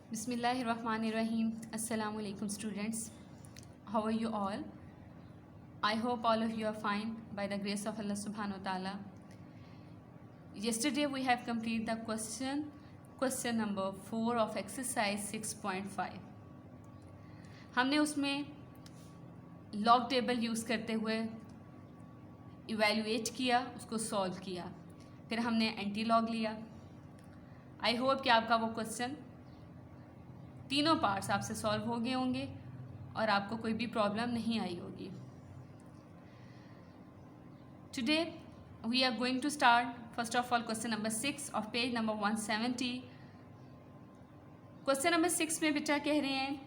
Bismillahirrahmanirrahim. Assalamu alaikum students. How are you all? I hope all of you are fine by the grace of Allah subhanahu wa ta'ala. Yesterday we have completed the question number 4 of exercise 6.5. हमने उसमें log table use करते हुए evaluate किया, उसको solve किया, फिर हमने anti log लिया. आई होप कि आपका वो क्वेश्चन तीनों पार्ट्स आपसे सॉल्व हो गए होंगे और आपको कोई भी प्रॉब्लम नहीं आई होगी. Today we are going to start first of all question number 6 of page number 170. Question number 6 में बेटा कह रहे हैं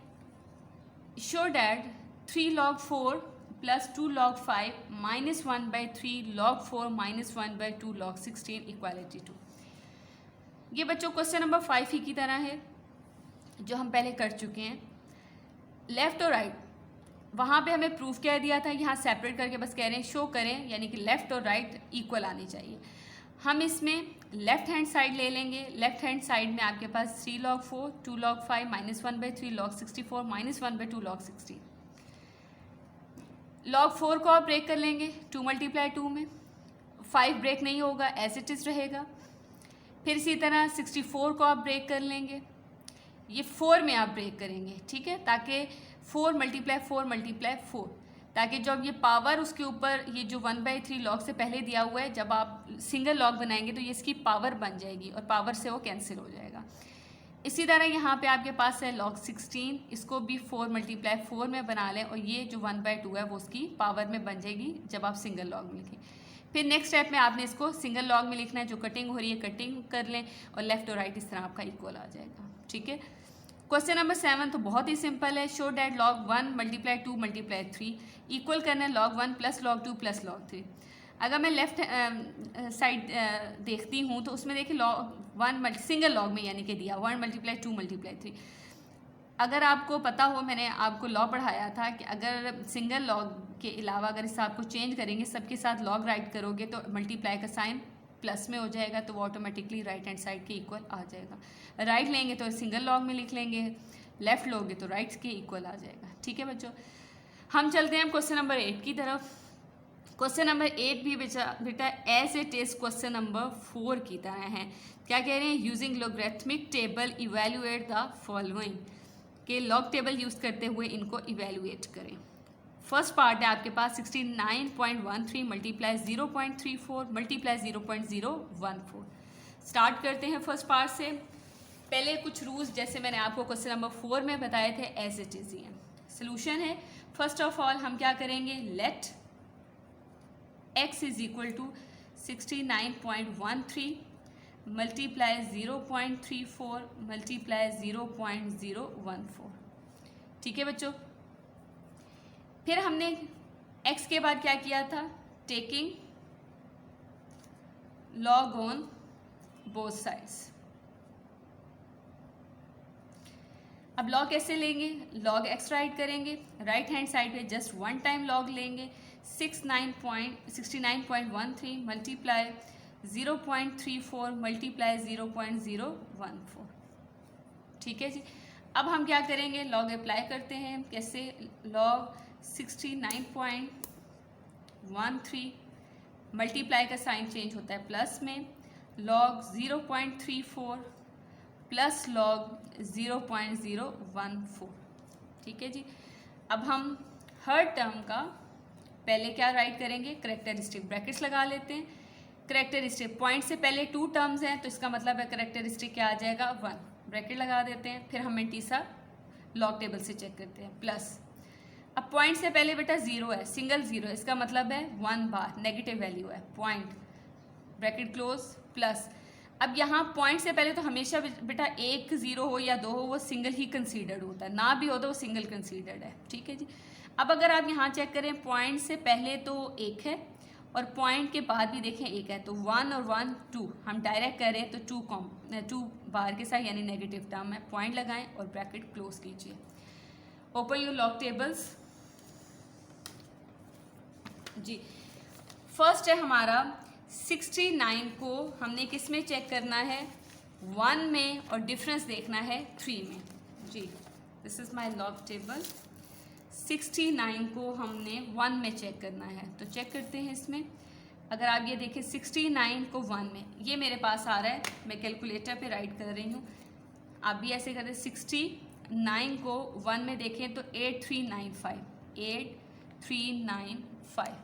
show that 3 log 4 plus 2 log 5 minus 1/3 log 4 minus 1/2 log 16 equality to. ये बच्चों क्वेश्चन नंबर 5 ही की तरह है जो हम पहले कर चुके हैं. लेफ़्ट और राइट वहाँ पे हमें प्रूफ क्या दिया था, यहाँ सेपरेट करके बस कह रहे हैं शो करें, यानी कि लेफ़्ट और राइट इक्वल आनी चाहिए. हम इसमें लेफ़्ट हैंड साइड ले लेंगे. लेफ़्ट हैंड साइड में आपके पास 3 log 4 2 log 5 minus 1/3 log 64 minus 1/2 log 16. log 4 को आप ब्रेक कर लेंगे 2 × 2 में. 5 ब्रेक नहीं होगा, एज इट इज़ रहेगा. फिर इसी तरह 64 को आप ब्रेक कर लेंगे, ये 4 में आप ब्रेक करेंगे, ठीक है, ताकि 4 × 4 ताकि जब ये पावर उसके ऊपर ये जो 1/3 लॉग से पहले दिया हुआ है, जब आप सिंगल लॉग बनाएंगे तो ये इसकी पावर बन जाएगी और पावर से वो कैंसिल हो जाएगा. इसी तरह यहाँ पे आपके पास है log 16, इसको भी 4 × 4 में बना लें और ये जो 1/2 है वो उसकी पावर में बन जाएगी जब आप सिंगल लॉग में लिखें. फिर नेक्स्ट स्टेप में आपने इसको सिंगल लॉग में लिखना है, जो कटिंग हो रही है कटिंग कर लें और लेफ़्ट और राइट इस तरह आपका इक्वल आ जाएगा, ठीक है. क्वेश्चन नंबर 7 तो बहुत ही सिंपल है. शो डैट log 1 × 2 × 3 इक्वल करना है log 1 plus log 2 plus log 3. अगर मैं लेफ्ट साइड देखती हूँ तो उसमें देखिए log 1 सिंगल लॉग में यानी कि दिया 1 × 2 × 3. अगर आपको पता हो, मैंने आपको लॉ पढ़ाया था कि अगर सिंगल लॉग के अलावा अगर इस आपको चेंज करेंगे, सबके साथ लॉग राइट करोगे तो मल्टीप्लाई का साइन प्लस में हो जाएगा, तो वो ऑटोमेटिकली राइट हैंड साइड के इक्वल आ जाएगा. राइट लेंगे तो सिंगल लॉग में लिख लेंगे, लेफ़्ट लोगे तो राइट के इक्वल आ जाएगा, ठीक है बच्चों. हम चलते हैं क्वेश्चन नंबर 8 की तरफ. क्वेश्चन नंबर 8 भी बेटा as it is question number 4 की तरह है. क्या कह रहे हैं, using logarithmic table evaluate the following, के लॉग टेबल यूज़ करते हुए इनको इवेल्युएट करें. फर्स्ट पार्ट है आपके पास 69.13 मल्टीप्लाई 0.34 मल्टीप्लाई 0.014. स्टार्ट करते हैं फर्स्ट पार्ट से. पहले कुछ रूल्स जैसे मैंने आपको क्वेश्चन नंबर 4 में बताए थे एज इट इज ही है. सोल्यूशन है, फर्स्ट ऑफ ऑल हम क्या करेंगे, let x is equal to 69.13 multiply 0.34 multiply 0.014, ठीक है बच्चों. फिर हमने x के बाद क्या किया था, taking log on both sides. अब लॉग कैसे लेंगे, लॉग x राइट करेंगे, राइट हैंड साइड पे जस्ट वन टाइम लॉग लेंगे. 69.13 मल्टीप्लाई 0.34 मल्टीप्लाई 0.014, ठीक है जी. अब हम क्या करेंगे, लॉग अप्लाई करते हैं. कैसे, लॉग 69.13 मल्टीप्लाई का साइन चेंज होता है प्लस में, लॉग 0.34 प्लस लॉग 0.014, ठीक है जी. अब हम हर टर्म का पहले क्या राइट करेंगे, करेक्टरिस्टिक ब्रैकेट्स लगा लेते हैं. करेक्टरिस्टिक पॉइंट से पहले 2 टर्म्स हैं तो इसका मतलब है करेक्टरिस्टिक क्या आ जाएगा, 1. ब्रैकेट लगा देते हैं. फिर हम तीसरा लॉग टेबल से चेक करते हैं, प्लस. अब पॉइंट से पहले बेटा 0 है, सिंगल 0, इसका मतलब है 1 बार नेगेटिव वैल्यू है, पॉइंट ब्रैकेट क्लोज प्लस. अब यहाँ पॉइंट से पहले तो हमेशा बेटा 1 0 हो या 2 हो वो सिंगल ही कंसीडर्ड होता है, ना भी हो तो वो सिंगल कंसीडर्ड है, ठीक है जी. अब अगर आप यहाँ चेक करें, पॉइंट से पहले तो 1 है और पॉइंट के बाद भी देखें 1 है, तो 1 और 1 2 हम डायरेक्ट करें तो 2 बार के साथ यानी नेगेटिव टर्म है. पॉइंट लगाएं और ब्रैकेट क्लोज कीजिए. ओपन योर लॉग टेबल्स जी. फर्स्ट है हमारा 69 को हमने किस में चेक करना है, 1 में और डिफरेंस देखना है 3 में। जी this is my log table. 69 को हमने 1 में चेक करना है, तो चेक करते हैं इसमें। अगर आप ये देखें 69 को 1 में, ये मेरे पास आ रहा है, मैं कैलकुलेटर पे राइट कर रही हूँ, आप भी ऐसे करें। 69 को 1 में देखें तो 8395, 8395,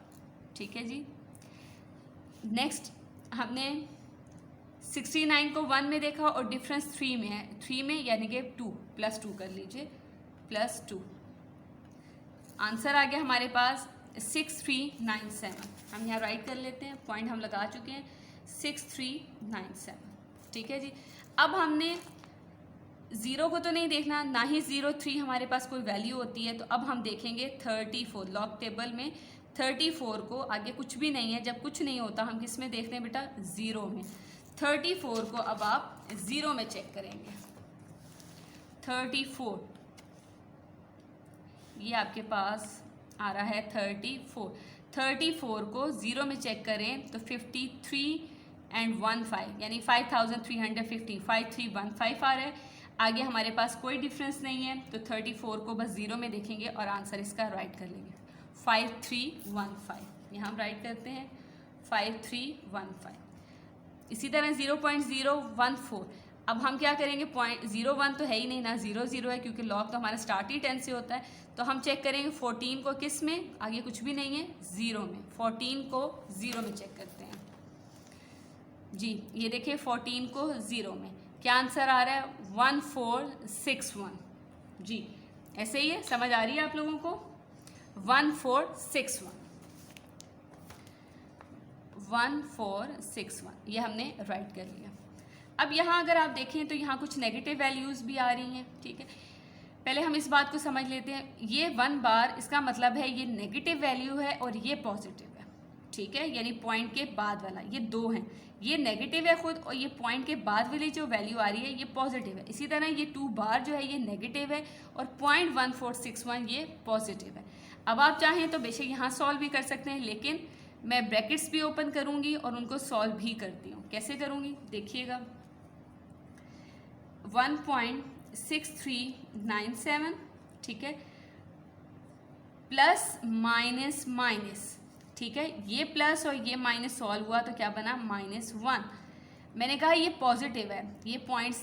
ठीक है जी। नेक्स्ट हमने 69 को 1 में देखा और डिफरेंस 3 में है, 3 में यानी कि 2 प्लस 2 कर लीजिए, प्लस 2। आंसर आ गया हमारे पास 6397। हम यहाँ राइट कर लेते हैं, पॉइंट हम लगा चुके हैं 6397, ठीक है जी। अब हमने ज़ीरो को तो नहीं देखना, ना ही 03 हमारे पास कोई वैल्यू होती है, तो अब हम देखेंगे 34 लॉग टेबल में। 34 को आगे कुछ भी नहीं है, जब कुछ नहीं होता हम किस में देखते हैं बेटा, ज़ीरो में। 34 को अब आप ज़ीरो में चेक करेंगे। 34 ये आपके पास आ रहा है 34। 34 को ज़ीरो में चेक करें तो 53 एंड 15 यानी 5315, 5315 आ रहा है। आगे हमारे पास कोई डिफरेंस नहीं है, तो 34 को बस ज़ीरो में देखेंगे और आंसर इसका राइट कर लेंगे, 5315। यहाँ हम राइट करते हैं 5315। इसी तरह 0.014, अब हम क्या करेंगे, 0.01 तो है ही नहीं ना, 0 है, क्योंकि लॉग तो हमारा स्टार्ट ही 10 से होता है, तो हम चेक करेंगे 14 को किस में, आगे कुछ भी नहीं है, 0 में। 14 को 0 में चेक करते हैं जी। ये देखिए 14 को 0 में क्या आंसर आ रहा है, 1461। जी ऐसे ही है, समझ आ रही है आप लोगों को, 1461, 1461 ये हमने राइट कर लिया। अब यहाँ अगर आप देखें तो यहाँ कुछ नेगेटिव वैल्यूज़ भी आ रही हैं, ठीक है। पहले हम इस बात को समझ लेते हैं, ये 1 बार इसका मतलब है ये नेगेटिव वैल्यू है और ये पॉजिटिव है, ठीक है, यानी पॉइंट के बाद वाला, ये 2 हैं, ये नेगेटिव है खुद, और ये पॉइंट के बाद वाली जो वैल्यू आ रही है ये पॉजिटिव है। इसी तरह ये 2 बार जो है ये नेगेटिव है और 0.1461 ये पॉजिटिव है। अब आप चाहें तो बेशक यहाँ सॉल्व भी कर सकते हैं, लेकिन मैं ब्रैकेट्स भी ओपन करूँगी और उनको सॉल्व भी करती हूँ। कैसे करूँगी देखिएगा, 1.6397, ठीक है, प्लस माइनस माइनस, ठीक है, ये प्लस और ये माइनस सॉल्व हुआ तो क्या बना, -1। मैंने कहा ये पॉजिटिव है, ये पॉइंट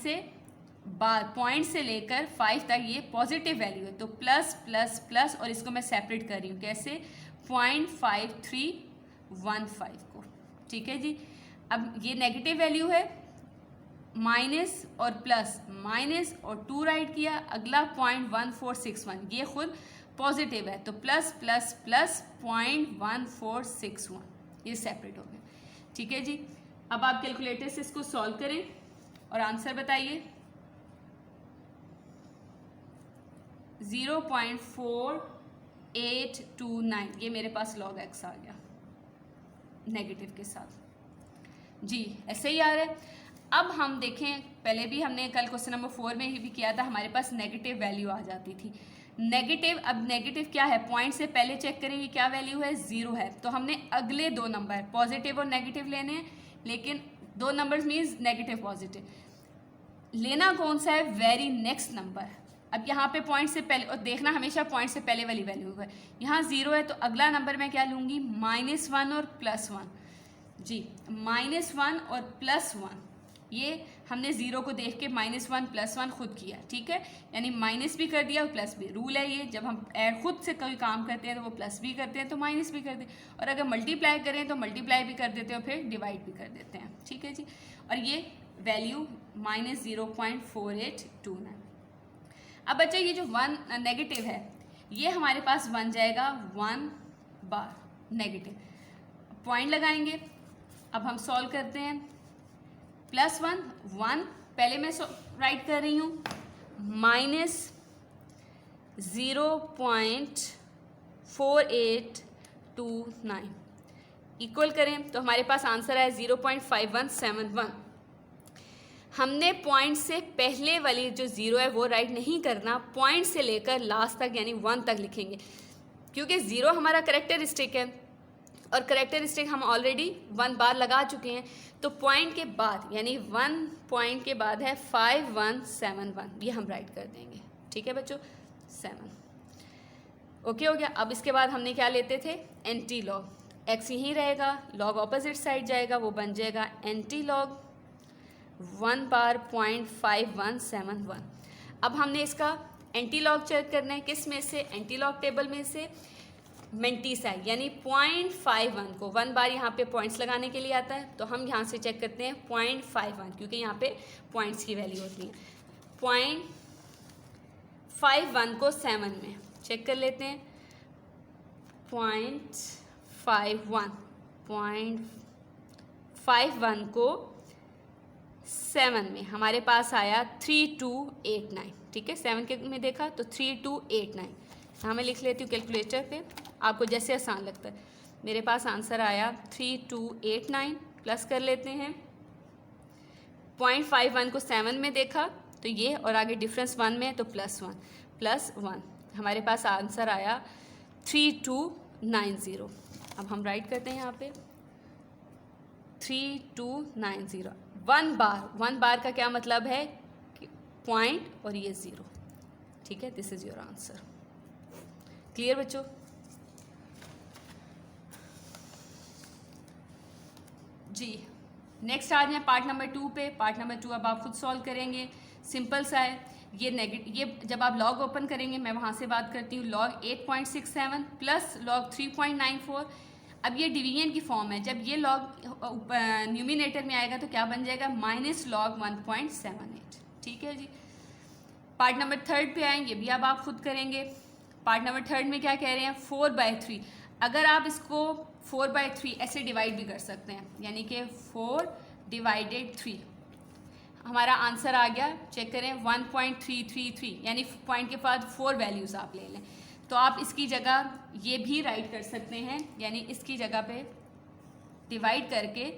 से लेकर 5 तक ये पॉजिटिव वैल्यू है, तो प्लस प्लस प्लस, और इसको मैं सेपरेट कर रही हूँ कैसे, 0.5315 को, ठीक है जी। अब ये नेगेटिव वैल्यू है, माइनस और प्लस, माइनस और 2 राइट किया, अगला 0.1461 ये खुद पॉजिटिव है, तो प्लस प्लस प्लस 0.1461 ये सेपरेट हो गया, ठीक है जी। अब आप कैलकुलेटर से इसको सॉल्व करें और आंसर बताइए। 0.4829 ये मेरे पास log x आ गया नेगेटिव के साथ जी, ऐसे ही आ रहा है। अब हम देखें, पहले भी हमने कल क्वेश्चन नंबर 4 में ही भी किया था, हमारे पास नेगेटिव वैल्यू आ जाती थी। नेगेटिव, अब नेगेटिव क्या है, पॉइंट से पहले चेक करेंगे क्या वैल्यू है, 0 है, तो हमने अगले 2 नंबर पॉजिटिव और नेगेटिव लेने हैं, लेकिन 2 नंबर्स मीन्स नेगेटिव पॉजिटिव लेना कौन सा है, वेरी नेक्स्ट नंबर। अब यहाँ पे पॉइंट से पहले, और देखना हमेशा पॉइंट से पहले वाली वैल्यू है, यहाँ 0 है तो अगला नंबर मैं क्या लूँगी, -1 और +1 जी, -1 और +1, ये हमने 0 को देख के -1 +1 खुद किया, ठीक है, यानी माइनस भी कर दिया और प्लस भी। रूल है ये, जब हम खुद से कोई काम करते हैं तो वो प्लस भी करते हैं तो माइनस भी करते हैं, और अगर मल्टीप्लाई करें तो मल्टीप्लाई भी कर देते हैं और फिर डिवाइड भी कर देते हैं, ठीक है जी। और ये वैल्यू -0.4829। अब बच्चा ये जो 1 नेगेटिव है ये हमारे पास बन जाएगा 1 बार नेगेटिव, पॉइंट लगाएंगे। अब हम सॉल्व करते हैं, +1 1 पहले मैं राइट कर रही हूँ, -0.4829 इक्वल करें तो हमारे पास आंसर है 0.5171। हमने पॉइंट से पहले वाली जो 0 है वो राइट नहीं करना, पॉइंट से लेकर लास्ट तक यानी 1 तक लिखेंगे, क्योंकि 0 हमारा करेक्टरिस्टिक है और करेक्टरिस्टिक हम ऑलरेडी 1 बार लगा चुके हैं, तो पॉइंट के बाद यानी 1 पॉइंट के बाद है 5171, ये हम राइट कर देंगे। ठीक है बच्चों, 7 ओके हो गया। अब इसके बाद हमने क्या लेते थे, एंटी लॉग, एक्स यहीं रहेगा, लॉग ऑपोजिट साइड जाएगा, वो बन जाएगा एंटी लॉग 1 बार 0.5171। अब हमने इसका एंटी लॉग चेक करना है, किस में से, एंटी लॉग टेबल में से मेंटी साइड यानी 0.51 को 1 बार यहाँ पे पॉइंट्स लगाने के लिए आता है, तो हम यहाँ से चेक करते हैं 0.51 क्योंकि यहाँ पे पॉइंट्स की वैल्यू होती है। 0.51 को 7 में चेक कर लेते हैं, 0.51 को 7 में हमारे पास आया 3289। ठीक है, 7 के में देखा तो 3289, यहाँ मैं लिख लेती हूँ कैलकुलेटर पे, आपको जैसे आसान लगता है। मेरे पास आंसर आया 3289, प्लस कर लेते हैं 0.51 को 7 में देखा तो ये, और आगे डिफरेंस 1 में है तो +1 हमारे पास आंसर आया 3290। अब हम राइट करते हैं यहाँ पे 3290। 1 बार का क्या मतलब है, पॉइंट और ये 0। ठीक है, this is your answer. Clear बच्चों? जी नेक्स्ट आ जाए पार्ट नंबर 2 पे। पार्ट नंबर 2 अब आप खुद सॉल्व करेंगे, सिंपल सा है। ये जब आप लॉग ओपन करेंगे, मैं वहाँ से बात करती हूँ, लॉग 8.67 प्लस लॉग 3.94। अब ये डिवीजन की फॉर्म है, जब ये लॉग न्यूमिनेटर में आएगा तो क्या बन जाएगा, माइनस लॉग 1.78। ठीक है जी। पार्ट नंबर 3 पे आए, ये भी अब आप खुद करेंगे। पार्ट नंबर 3 में क्या कह रहे हैं, 4/3। अगर आप इसको 4/3 ऐसे डिवाइड भी कर सकते हैं, यानी कि 4/3 हमारा आंसर आ गया। चेक करें 1.333, यानी पॉइंट के बाद 4 वैल्यूज़ आप ले लें, तो आप इसकी जगह ये भी राइट कर सकते हैं, यानी इसकी जगह पे डिवाइड करके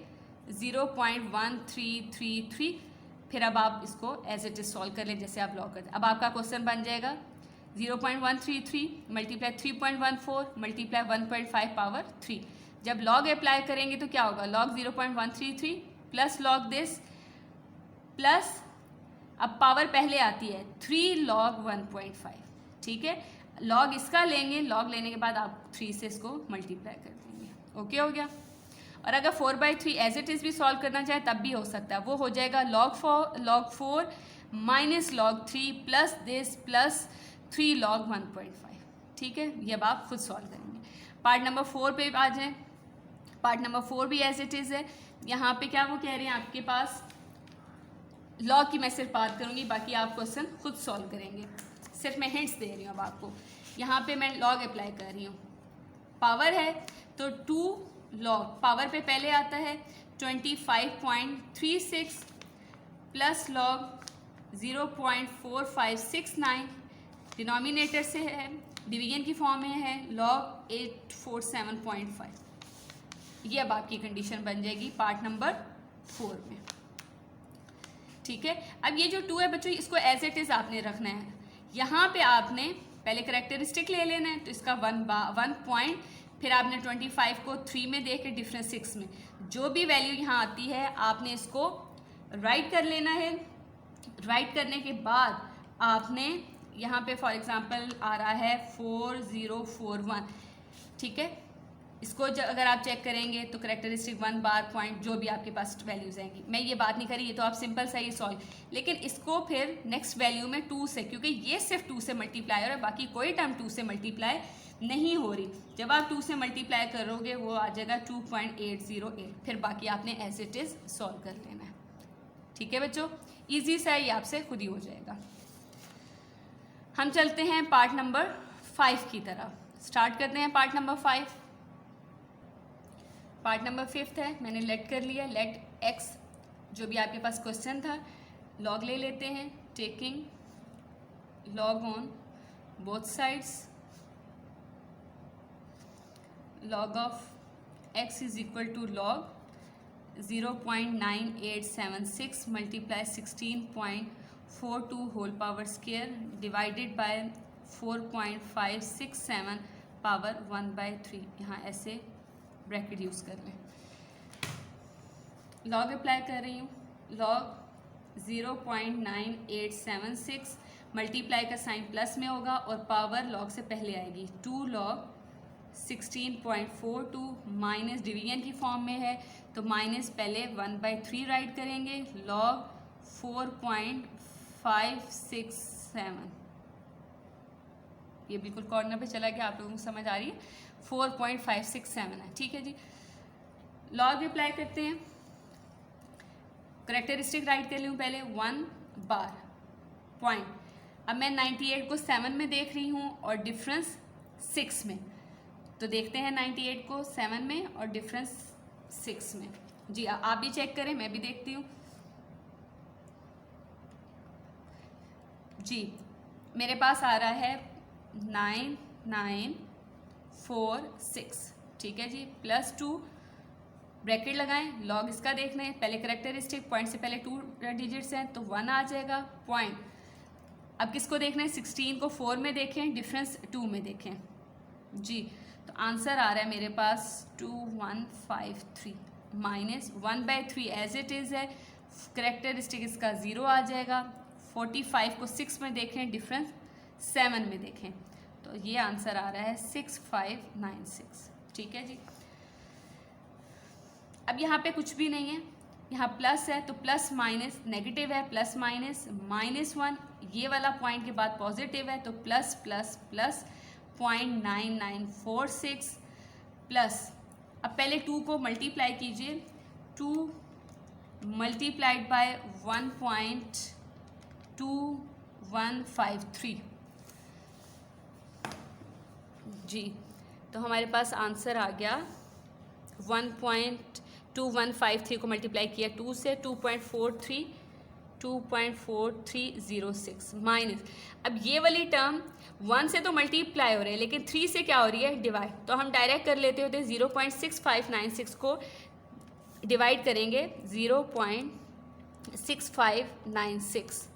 0.1333, फिर अब आप इसको एज इट इज सॉल्व कर लें जैसे आप लॉग करते हैं। अब आपका क्वेश्चन बन जाएगा 0.133 मल्टीप्लाई 3.14 मल्टीप्लाई 1.5 पावर 3। जब लॉग अप्लाई करेंगे तो क्या होगा, log 0.133 plus log this plus, अब पावर पहले आती है 3 log 1.5। ठीक है, लॉग इसका लेंगे, लॉग लेने के बाद आप 3 से इसको मल्टीप्लाई कर देंगे। ओके हो गया। और अगर 4/3 एज इट इज़ भी सॉल्व करना चाहे तब भी हो सकता है, वो हो जाएगा log 4 minus log 3 plus this plus 3 log 1.5। ठीक है, ये अब आप खुद सॉल्व करेंगे। पार्ट नंबर 4 पे आ जाएं। पार्ट नंबर 4 भी एज इट इज़ है। यहाँ पे क्या वो कह रहे हैं, आपके पास लॉग की मैं सिर्फ बात करूँगी, बाकी आप क्वेश्चन खुद सॉल्व करेंगे, सिर्फ मैं हिंट्स दे रही हूँ अब आपको। यहाँ पे मैं लॉग अप्लाई कर रही हूँ, पावर है तो 2 लॉग, पावर पे पहले आता है 25.36 प्लस लॉग 0.4569, डिनोमिनेटर से है, डिवीजन की फॉर्म में है, लॉग 847.5। ये अब आपकी कंडीशन बन जाएगी पार्ट नंबर 4 में। ठीक है, अब ये जो 2 है बच्चों, इसको एज इट इज़ आपने रखना है। यहाँ पे आपने पहले करेक्टरिस्टिक ले लेना है, तो इसका 1 पॉइंट, फिर आपने 25 को 3 में देख के डिफरेंस 6 में, जो भी वैल्यू यहाँ आती है आपने इसको राइट कर लेना है। राइट करने के बाद आपने यहाँ पे फॉर एग्जांपल आ रहा है 4041। ठीक है, इसको अगर आप चेक करेंगे तो करेक्टरिस्टिक 1 बार पॉइंट जो भी आपके पास वैल्यूज़ आएंगी, मैं ये बात नहीं करी, ये तो आप सिंपल सा ही सॉल्व, लेकिन इसको फिर नेक्स्ट वैल्यू में 2 से, क्योंकि ये सिर्फ 2 से मल्टीप्लाई हो रहा है, बाकी कोई टर्म 2 से मल्टीप्लाई नहीं हो रही। जब आप 2 से मल्टीप्लाई करोगे वो आ जाएगा 2.808, फिर बाकी आपने एज इट इज़ सॉल्व कर लेना है। ठीक है बच्चों, ईजी सा ये आपसे खुद ही हो जाएगा। हम चलते हैं पार्ट नंबर 5 की तरफ, स्टार्ट करते हैं पार्ट नंबर 5। पार्ट नंबर 5 है, मैंने लेट कर लिया, लेट एक्स जो भी आपके पास क्वेश्चन था, लॉग ले लेते हैं, taking log on both sides, log of x is equal to log 0.9876 multiply 16.42 whole power square divided by 4.567 power 1/3। यहाँ ऐसे ब्रैकेट यूज़ कर लें। लॉग अप्लाई कर रही हूँ, लॉग 0.9876 मल्टीप्लाई का साइन प्लस में होगा और पावर लॉग से पहले आएगी। 2 log 16.42 माइनस डिवीजन की फॉर्म में है तो माइनस पहले 1/3 राइट करेंगे, लॉग 4.567, ये बिल्कुल कॉर्नर पे चला गया, आप लोगों को समझ आ रही है, 4.567 है। ठीक है जी, लॉग अप्लाई करते हैं, करेक्टरिस्टिक राइट कर लूँ पहले 1 बार पॉइंट। अब मैं 98 को 7 में देख रही हूँ और डिफरेंस 6 में, तो देखते हैं 98 को 7 में और डिफरेंस 6 में। जी आप भी चेक करें, मैं भी देखती हूँ। जी मेरे पास आ रहा है 9946, ठीक है जी, +2 ब्रैकेट लगाएं, लॉग इसका देखना है, पहले करेक्टरिस्टिक पॉइंट से पहले 2 डिजिट्स हैं तो 1 आ जाएगा पॉइंट। अब किसको देखना है, 16 को 4 में देखें, डिफरेंस 2 में देखें। जी तो आंसर आ रहा है मेरे पास 2153 माइनस 1/3 एज इट इज़ है, करेक्टरिस्टिक इसका 0 आ जाएगा। 45 को 6 में देखें, डिफरेंस 7 में देखें, तो ये आंसर आ रहा है 6596। ठीक है जी, अब यहाँ पे कुछ भी नहीं है, यहाँ प्लस है तो प्लस माइनस नेगेटिव है, प्लस माइनस -1, ये वाला पॉइंट के बाद पॉजिटिव है तो प्लस प्लस प्लस 0.9946 प्लस, अब पहले 2 को मल्टीप्लाई कीजिए, 2 मल्टीप्लाइड बाय 1.2153। जी तो हमारे पास आंसर आ गया 1.2153 को मल्टीप्लाई किया 2 से 2.4306 माइनस, अब ये वाली टर्म 1 से तो मल्टीप्लाई हो रही है लेकिन 3 से क्या हो रही है, डिवाइड, तो हम डायरेक्ट कर लेते होते 0.6596 को डिवाइड करेंगे 0.6596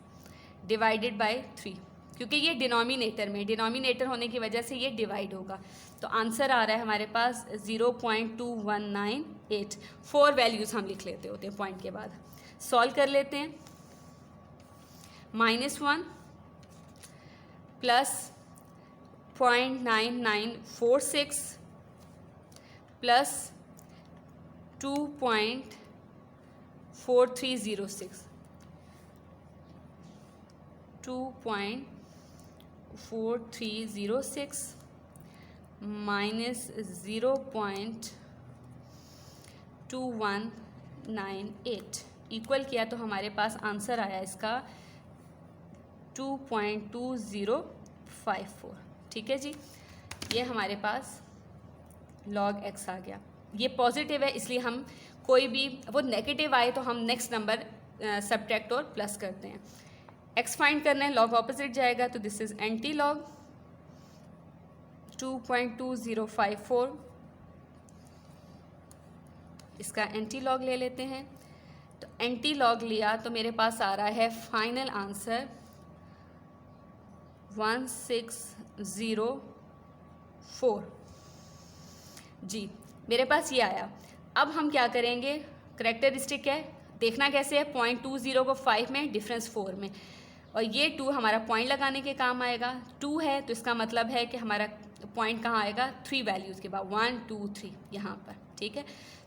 डिवाइडेड बाय 3, क्योंकि ये डिनोमिनेटर होने की वजह से ये डिवाइड होगा, तो आंसर आ रहा है हमारे पास 0.2198। 4 वैल्यूज़ हम लिख लेते होते हैं पॉइंट के बाद। सॉल्व कर लेते हैं, -1 प्लस 0.9946 प्लस 2.4306 2.4306 माइनस 0.2198 इक्वल किया तो हमारे पास आंसर आया इसका 2.2054। ठीक है जी, ये हमारे पास log x आ गया, ये पॉजिटिव है इसलिए हम कोई भी वो नेगेटिव आए तो हम नेक्स्ट नंबर सब्ट्रैक्ट और प्लस करते हैं। x फाइंड करना है, log ऑपोजिट जाएगा तो दिस इज एंटी लॉग 2.2054, इसका एंटी लॉग ले लेते हैं, तो एंटी लॉग लिया तो मेरे पास आ रहा है फाइनल आंसर 1604। जी मेरे पास ये आया। अब हम क्या करेंगे, करेक्टरिस्टिक है, देखना कैसे है, 0.20 को 5 में, डिफरेंस 4 में, और ये 2 हमारा पॉइंट लगाने के काम आएगा। 2 है तो इसका मतलब है कि हमारा पॉइंट कहाँ आएगा, 3 वैल्यूज़ के बाद 1 2 3 यहाँ पर। ठीक है,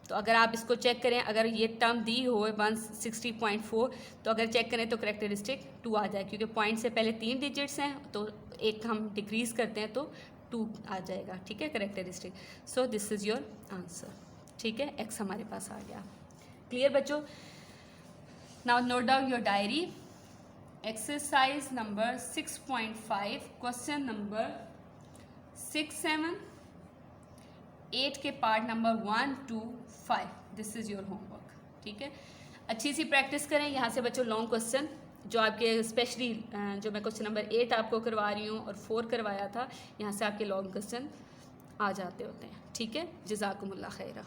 तो अगर आप इसको चेक करें, अगर ये टर्म दी हो 160.4 तो अगर चेक करें तो करेक्टरिस्टिक 2 आ जाए, क्योंकि पॉइंट से पहले 3 डिजिट्स हैं तो एक हम डिक्रीज़ करते हैं तो 2 आ जाएगा। ठीक है, characteristic. So this is your answer. ठीक है, x हमारे पास आ गया। क्लियर बच्चों? Now note down your diary. Exercise number 6.5, question number 6, 7, 8 के part number 1 2 5, this is your homework. ठीक है, अच्छी सी प्रैक्टिस करें। यहाँ से बच्चों लॉन्ग क्वेश्चन जो आपके स्पेशली जो मैं क्वेश्चन नंबर 8 आपको करवा रही हूँ और 4 करवाया था, यहाँ से आपके लॉन्ग क्वेश्चन आ जाते होते हैं। ठीक है, जज़ाकुमुल्लाह खैरा।